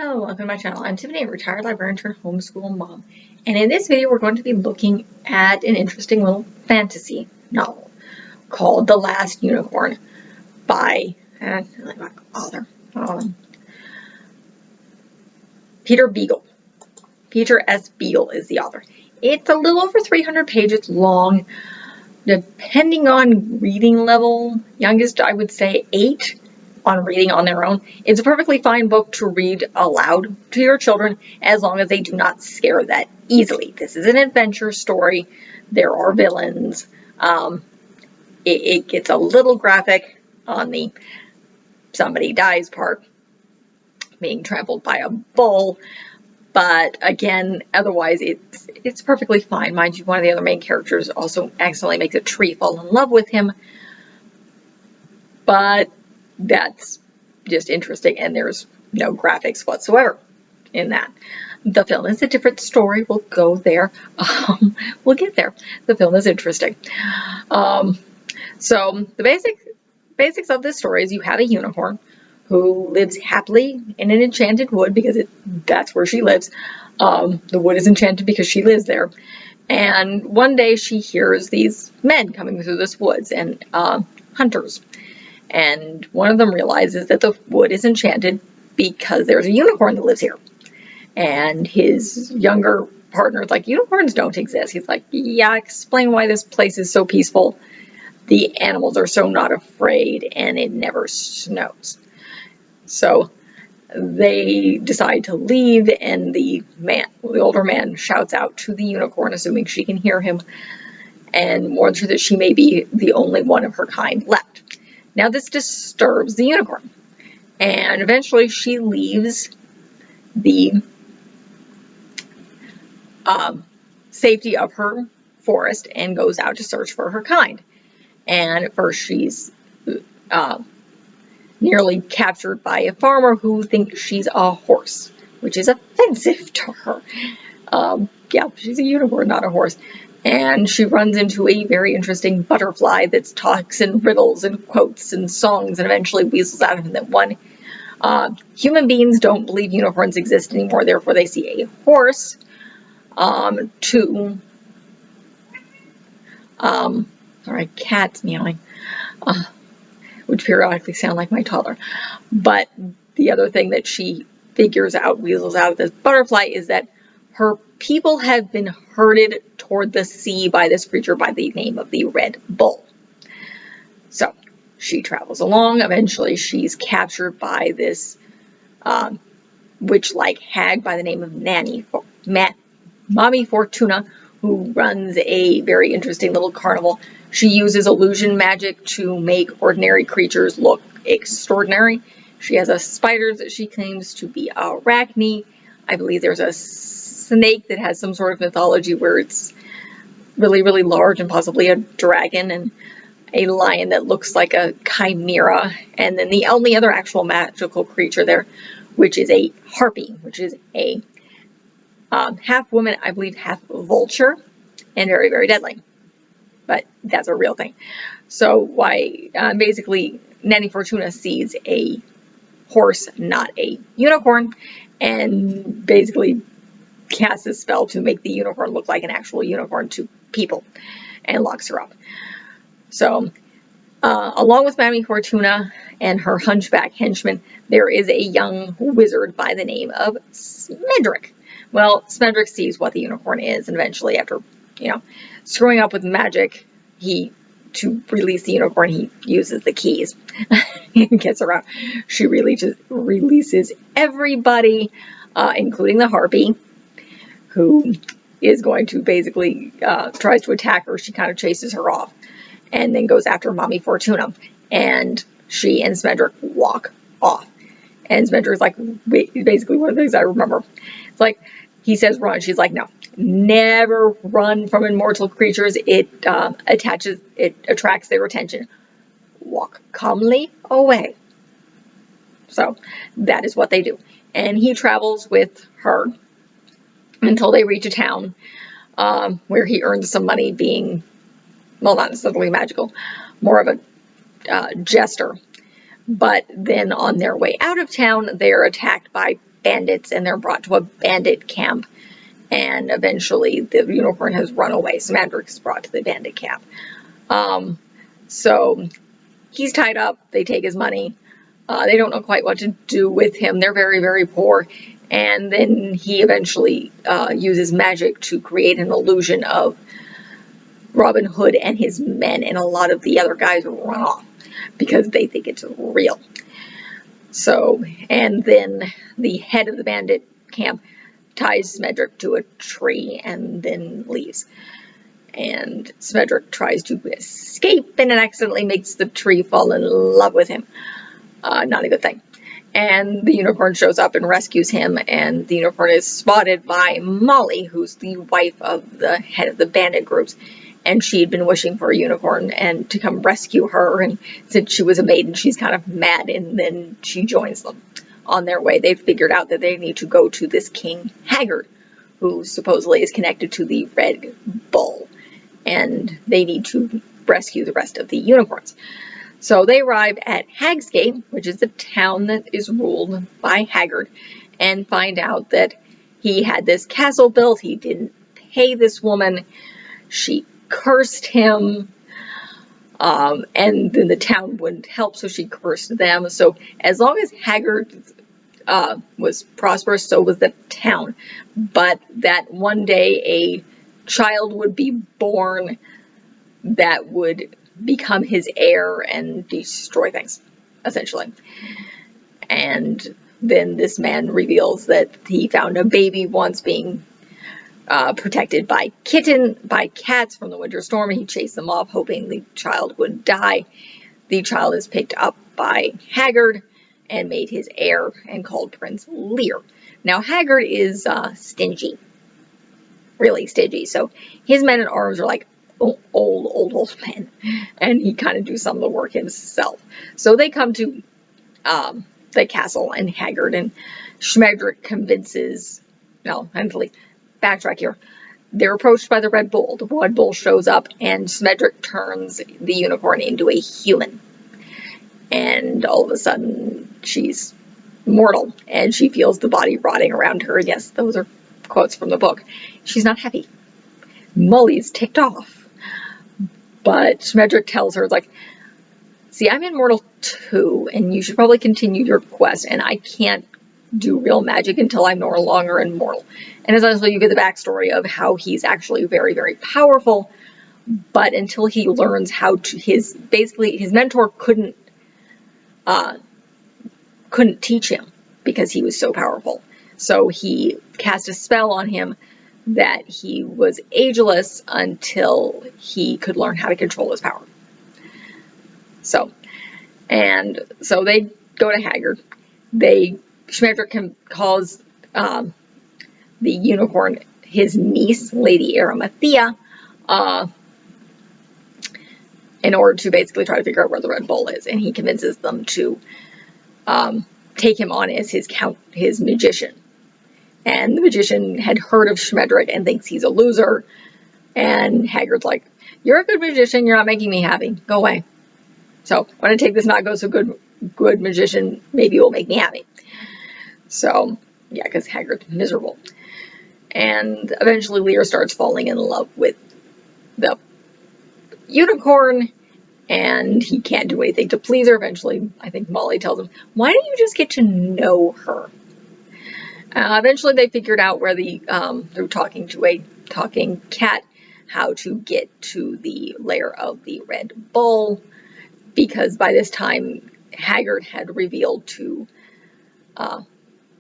Hello, welcome to my channel. I'm Tiffany, a retired librarian turned homeschool mom. And in this video, we're going to be looking at an interesting little fantasy novel called The Last Unicorn by author Peter Beagle. Peter S. Beagle is the author. It's a little over 300 pages long, depending on reading level. Youngest, I would say 8. On reading on their own. It's a perfectly fine book to read aloud to your children as long as they do not scare that easily. This is an adventure story. There are villains. It gets a little graphic on the somebody dies part, being trampled by a bull. But again, otherwise it's perfectly fine. Mind you, one of the other main characters also accidentally makes a tree fall in love with him. But that's just interesting, and there's no graphics whatsoever in that. The film is a different story. We'll go there. We'll get there. The film is interesting. So the basics of this story is you have a unicorn who lives happily in an enchanted wood because that's where she lives. The wood is enchanted because she lives there. And one day she hears these men coming through this woods, and hunters. And one of them realizes that the wood is enchanted because there's a unicorn that lives here. And his younger partner is like, unicorns don't exist. He's like, yeah, explain why this place is so peaceful. The animals are so not afraid, and it never snows. So they decide to leave, and the older man shouts out to the unicorn, assuming she can hear him, and warns her that she may be the only one of her kind left. Now this disturbs the unicorn, and eventually she leaves the safety of her forest and goes out to search for her kind. And at first she's nearly captured by a farmer who thinks she's a horse, which is offensive to her. Yeah, she's a unicorn, not a horse. And she runs into a very interesting butterfly that talks in riddles and quotes and songs, and eventually weasels out of him that one, human beings don't believe unicorns exist anymore, therefore they see a horse. Sorry, cat's meowing, which periodically sound like my toddler. But the other thing that she figures out, weasels out of this butterfly, is that her people have been herded toward the sea by this creature by the name of the Red Bull. So she travels along. Eventually she's captured by this witch-like hag by the name of Mommy Fortuna, who runs a very interesting little carnival. She uses illusion magic to make ordinary creatures look extraordinary. She has a spider that she claims to be Arachne. I believe there's a snake that has some sort of mythology where it's really, really large and possibly a dragon, and a lion that looks like a chimera. And then the only other actual magical creature there, which is a harpy, which is a half woman, I believe, half vulture, and very, very deadly. But that's a real thing. So basically, Nanny Fortuna sees a horse, not a unicorn, and basically casts a spell to make the unicorn look like an actual unicorn to people, and locks her up. So, along with Mammy Fortuna and her hunchback henchman, there is a young wizard by the name of Smedrick. Well, Smedrick sees what the unicorn is, and eventually, after, screwing up with magic, to release the unicorn, he uses the keys and gets around. She really just releases everybody, including the harpy, who is going to basically tries to attack her. She kind of chases her off, and then goes after Mommy Fortuna, and she and Smedrick walk off. And Smedrick's like, basically one of the things I remember, it's like, he says run, she's like, no, never run from immortal creatures. It attracts their attention. Walk calmly away. So that is what they do. And he travels with her until they reach a town where he earns some money being, well, not necessarily magical, more of a jester. But then on their way out of town, they're attacked by bandits, and they're brought to a bandit camp. And eventually the unicorn has run away. Smedrick is brought to the bandit camp. So he's tied up. They take his money. They don't know quite what to do with him. They're very, very poor. And then he eventually uses magic to create an illusion of Robin Hood and his men, and a lot of the other guys run off because they think it's real. So, and then the head of the bandit camp ties Smedrick to a tree and then leaves. And Smedrick tries to escape and it accidentally makes the tree fall in love with him. Not a good thing. And the unicorn shows up and rescues him, and the unicorn is spotted by Molly, who's the wife of the head of the bandit groups. And she'd been wishing for a unicorn and to come rescue her, and since she was a maiden, she's kind of mad, and then she joins them on their way. They've figured out that they need to go to this King Haggard, who supposedly is connected to the Red Bull, and they need to rescue the rest of the unicorns. So they arrive at Hagsgate, which is the town that is ruled by Haggard, and find out that he had this castle built. He didn't pay this woman. She cursed him, and then the town wouldn't help, so she cursed them. So as long as Haggard was prosperous, so was the town. But that one day a child would be born that would become his heir and destroy things, essentially. And then this man reveals that he found a baby once being protected by cats from the winter storm, and he chased them off, hoping the child would die. The child is picked up by Haggard and made his heir and called Prince Lear. Now Haggard is stingy, really stingy. So his men at arms are like old men, and he kind of do some of the work himself. So they come to the castle and Haggard, and Smedrick convinces, no, mentally, backtrack here. They're approached by the Red Bull. The Red Bull shows up, and Smedrick turns the unicorn into a human. And all of a sudden, she's mortal, and she feels the body rotting around her. Yes, those are quotes from the book. She's not happy. Molly's ticked off. But Smedrick tells her, like, see, I'm immortal too, and you should probably continue your quest, and I can't do real magic until I'm no longer immortal. And essentially you get the backstory of how he's actually very, very powerful, but until he learns how to, basically his mentor couldn't teach him because he was so powerful. So he cast a spell on him that he was ageless until he could learn how to control his power. So they go to Haggard. Smedrick calls the unicorn his niece, Lady Arimathea, in order to basically try to figure out where the Red Bull is, and he convinces them to take him on as his magician. And the magician had heard of Smedrick and thinks he's a loser. And Haggard's like, you're a good magician, you're not making me happy. Go away. So when I take this not go so good magician, maybe it will make me happy. So, yeah, because Haggard's miserable. And eventually Lear starts falling in love with the unicorn, and he can't do anything to please her. Eventually, I think Molly tells him, why don't you just get to know her? Eventually they figured out where through talking to a talking cat, how to get to the lair of the Red Bull, because by this time Haggard had revealed to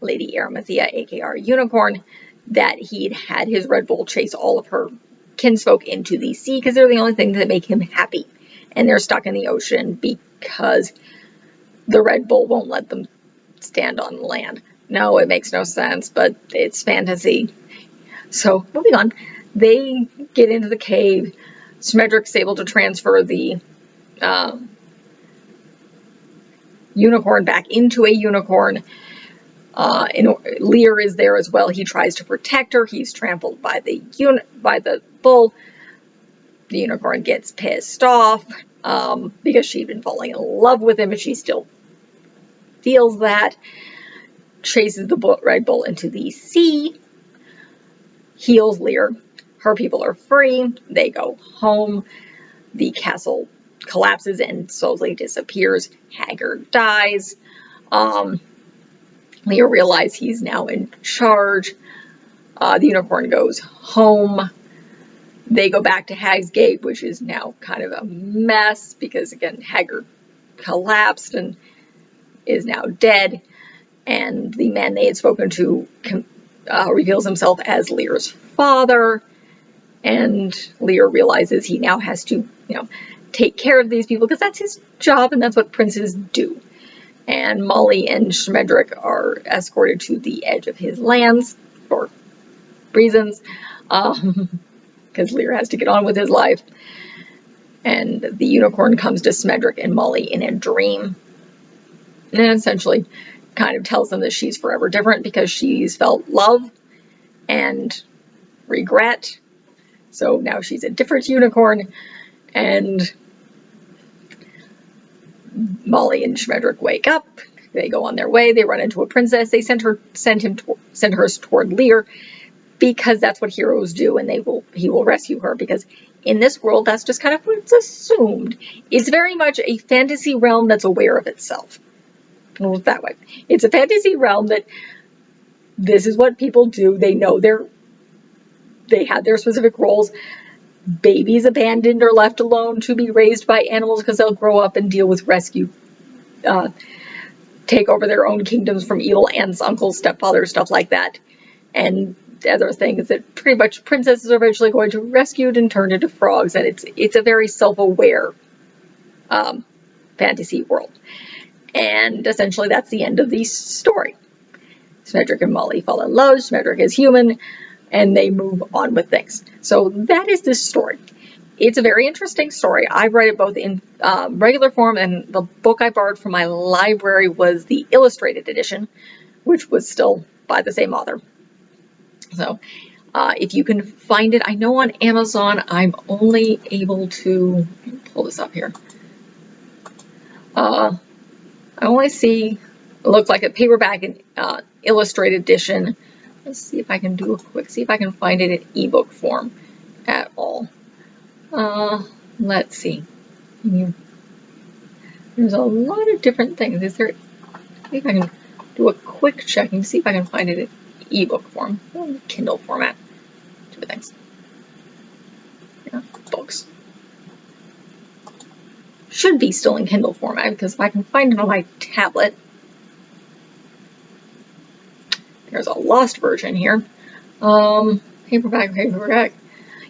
Lady Arimathea, aka Unicorn, that he'd had his Red Bull chase all of her kinsfolk into the sea because they're the only thing that make him happy, and they're stuck in the ocean because the Red Bull won't let them stand on land. No, it makes no sense, but it's fantasy. So, moving on. They get into the cave. Smedrick's able to transfer the unicorn back into a unicorn. Lear is there as well. He tries to protect her. He's trampled by the bull. The unicorn gets pissed off because she'd been falling in love with him, and she still feels that. chases the Red Bull into the sea, heals Lear. Her people are free. They go home. The castle collapses and slowly disappears. Haggard dies. Lear realizes he's now in charge. The unicorn goes home. They go back to Hag's Gate, which is now kind of a mess because, again, Haggard collapsed and is now dead. And the man they had spoken to reveals himself as Lear's father. And Lear realizes he now has to, take care of these people because that's his job and that's what princes do. And Molly and Schmedrick are escorted to the edge of his lands for reasons, because Lear has to get on with his life. And the unicorn comes to Schmedrick and Molly in a dream, and essentially kind of tells them that she's forever different because she's felt love and regret. So now she's a different unicorn, and Molly and Schmedrick wake up. They go on their way. They run into a princess. They send her toward Lear because that's what heroes do, and he will rescue her because in this world that's just kind of what's assumed. It's very much a fantasy realm that's aware of itself. That way, it's a fantasy realm that this is what people do. They know they have their specific roles. Babies abandoned or left alone to be raised by animals because they'll grow up and deal with rescue, take over their own kingdoms from evil aunts, uncles, stepfathers, stuff like that. And the other thing is that pretty much princesses are eventually going to be rescued and turned into frogs, and it's a very self-aware fantasy world. And essentially that's the end of the story. Schmedrick and Molly fall in love. Schmedrick is human, and they move on with things. So that is this story. It's a very interesting story. I've read it both in regular form, and the book I borrowed from my library was the illustrated edition, which was still by the same author. So if you can find it, I know on Amazon I'm only able to pull this up here. I only see, it looks like a paperback and illustrated edition. Let's see if I can do a quick, see if I can find it in ebook form at all. Let's see. There's a lot of different things. Is there, see if I can do a quick checking, see if I can find it in ebook form, Kindle format. Two things. Yeah, books. Should be still in Kindle format because if I can find it on my tablet. There's a lost version here. Paperback.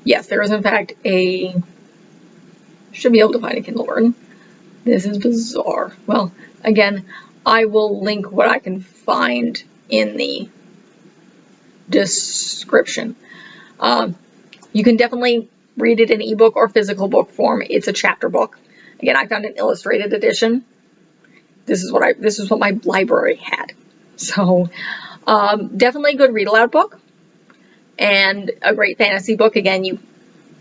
Yes, there is in fact should be able to find a Kindle version. This is bizarre. Well, again, I will link what I can find in the description. You can definitely read it in ebook or physical book form. It's a chapter book. Again, I found an illustrated edition. This is what my library had. So definitely a good read aloud book and a great fantasy book. Again,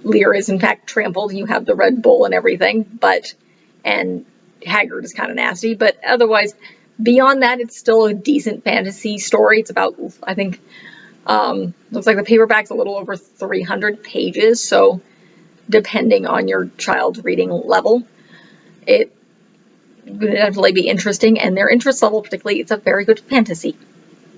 Lear is in fact trampled. You have the Red Bull and everything, and Haggard is kind of nasty, but otherwise, beyond that, it's still a decent fantasy story. It's about, I think, looks like the paperback's a little over 300 pages, so depending on your child's reading level, it would definitely be interesting, and their interest level particularly, it's a very good fantasy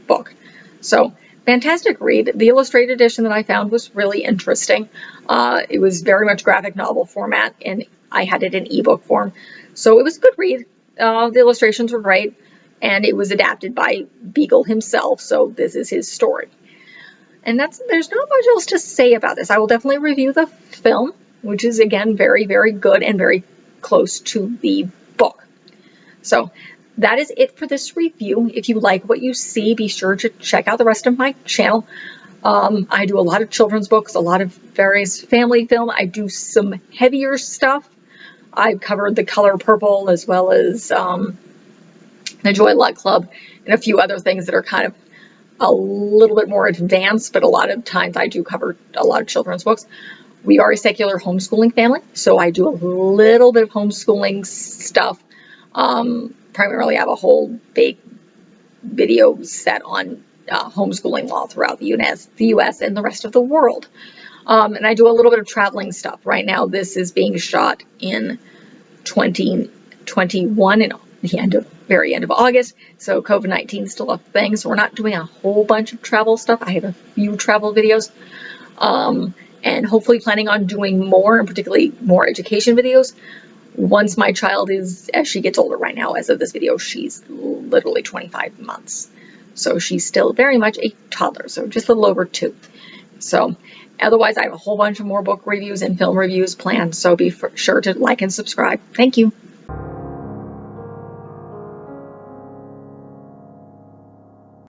book. So, fantastic read. The illustrated edition that I found was really interesting. It was very much graphic novel format, and I had it in ebook form. So it was a good read. The illustrations were great, and it was adapted by Beagle himself, so this is his story. And there's not much else to say about this. I will definitely review the film, which is, again, very, very good and very close to the book. So that is it for this review. If you like what you see, be sure to check out the rest of my channel. I do a lot of children's books, a lot of various family film. I do some heavier stuff. I've covered The Color Purple as well as The Joy Luck Club and a few other things that are kind of a little bit more advanced, but a lot of times I do cover a lot of children's books. We are a secular homeschooling family, so I do a little bit of homeschooling stuff. Primarily I have a whole big video set on homeschooling law throughout the US and the rest of the world. And I do a little bit of traveling stuff. Right now, this is being shot in 2021 in the very end of August. So COVID-19 is still a thing. So we're not doing a whole bunch of travel stuff. I have a few travel videos. And hopefully planning on doing more, and particularly more education videos, once my child as she gets older. Right now, as of this video, she's literally 25 months. So she's still very much a toddler, so just a little over 2. So otherwise, I have a whole bunch of more book reviews and film reviews planned, so be sure to like and subscribe. Thank you.